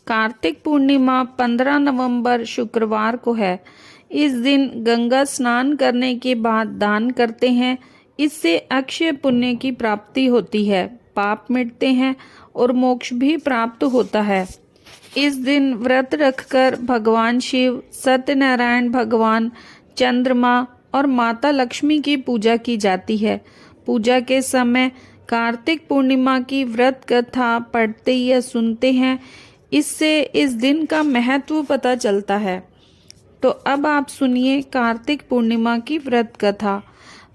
कार्तिक पूर्णिमा 15 नवंबर शुक्रवार को है। इस दिन गंगा स्नान करने के बाद दान करते हैं। इससे अक्षय पुण्य की प्राप्ति होती है, पाप मिटते हैं और मोक्ष भी प्राप्त होता है। इस दिन व्रत रखकर भगवान शिव, सत्यनारायण भगवान, चंद्रमा और माता लक्ष्मी की पूजा की जाती है। पूजा के समय कार्तिक पूर्णिमा की व्रत कथा पढ़ते या सुनते हैं, इससे इस दिन का महत्व पता चलता है। तो अब आप सुनिए कार्तिक पूर्णिमा की व्रत कथा।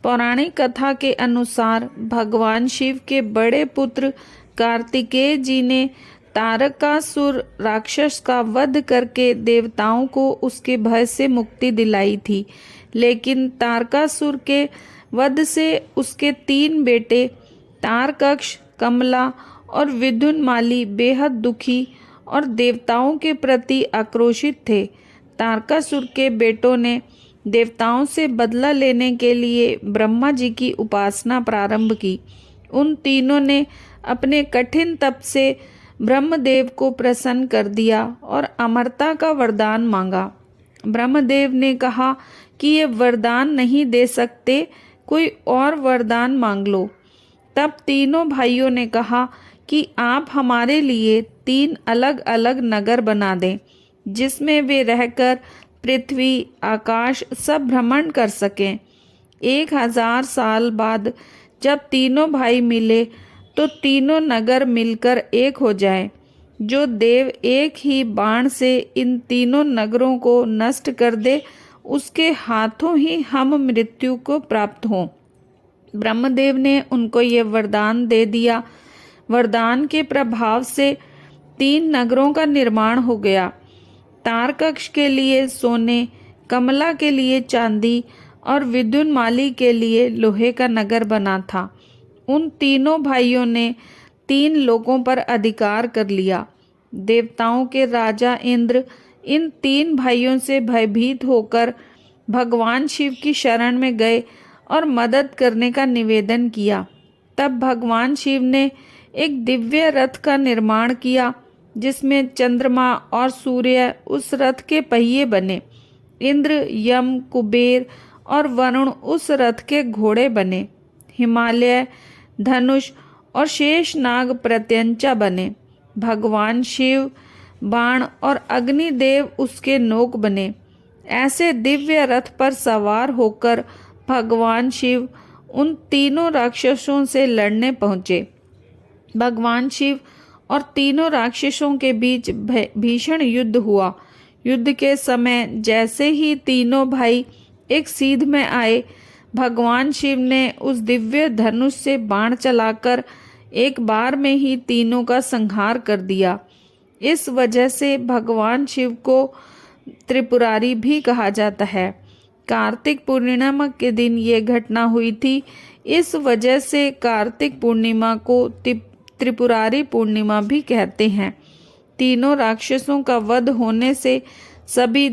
पौराणिक कथा के अनुसार भगवान शिव के बड़े पुत्र कार्तिकेय जी ने तारकासुर राक्षस का वध करके देवताओं को उसके भय से मुक्ति दिलाई थी। लेकिन तारकासुर के वध से उसके 3 बेटे तारकक्ष, कमला और विद्युन्माली बेहद दुखी और देवताओं के प्रति आक्रोशित थे। तारकासुर के बेटों ने देवताओं से बदला लेने के लिए ब्रह्मा जी की उपासना प्रारंभ की। उन तीनों ने अपने कठिन तप से ब्रह्मदेव को प्रसन्न कर दिया और अमरता का वरदान मांगा। ब्रह्मदेव ने कहा कि ये वरदान नहीं दे सकते, कोई और वरदान मांग लो। तब तीनों भाइयों ने कहा कि आप हमारे लिए 3 अलग अलग नगर बना दें, जिसमें वे रहकर पृथ्वी, आकाश सब भ्रमण कर सकें। 1000 साल बाद जब तीनों भाई मिले तो तीनों नगर मिलकर एक हो जाए। जो देव एक ही बाण से इन तीनों नगरों को नष्ट कर दे, उसके हाथों ही हम मृत्यु को प्राप्त हों। ब्रह्मदेव ने उनको ये वरदान दे दिया। वरदान के प्रभाव से 3 नगरों का निर्माण हो गया। तारकक्ष के लिए सोने, कमला के लिए चांदी और विद्युन्माली के लिए लोहे का नगर बना था। उन तीनों भाइयों ने 3 लोकों पर अधिकार कर लिया। देवताओं के राजा इंद्र इन 3 भाइयों से भयभीत होकर भगवान शिव की शरण में गए और मदद करने का निवेदन किया। तब भगवान शिव ने एक दिव्य रथ का निर्माण किया, जिसमें चंद्रमा और सूर्य उस रथ के पहिए बने। इंद्र, यम, कुबेर और वरुण उस रथ के घोड़े बने। हिमालय, धनुष और शेषनाग प्रत्यंचा बने। भगवान शिव बाण और अग्निदेव उसके नोक बने। ऐसे दिव्य रथ पर सवार होकर भगवान शिव उन तीनों राक्षसों से लड़ने पहुँचे। भगवान शिव और तीनों राक्षसों के बीच भीषण युद्ध हुआ। युद्ध के समय जैसे ही तीनों भाई एक सीध में आए, भगवान शिव ने उस दिव्य धनुष से बाण चलाकर एक बार में ही तीनों का संहार कर दिया। इस वजह से भगवान शिव को त्रिपुरारी भी कहा जाता है। कार्तिक पूर्णिमा के दिन ये घटना हुई थी। इस वजह से कार्तिक पूर्णिमा को त्रिपुरारी पूर्णिमा भी कहते हैं। तीनों राक्षसों का वध होने से सभी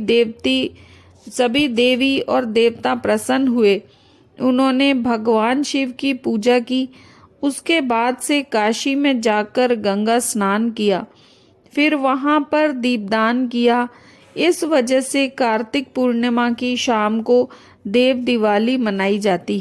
देवी और देवता प्रसन्न हुए। उन्होंने भगवान शिव की पूजा की। उसके बाद से काशी में जाकर गंगा स्नान किया, फिर वहां पर दीपदान किया। इस वजह से कार्तिक पूर्णिमा की शाम को देव दिवाली मनाई जाती है।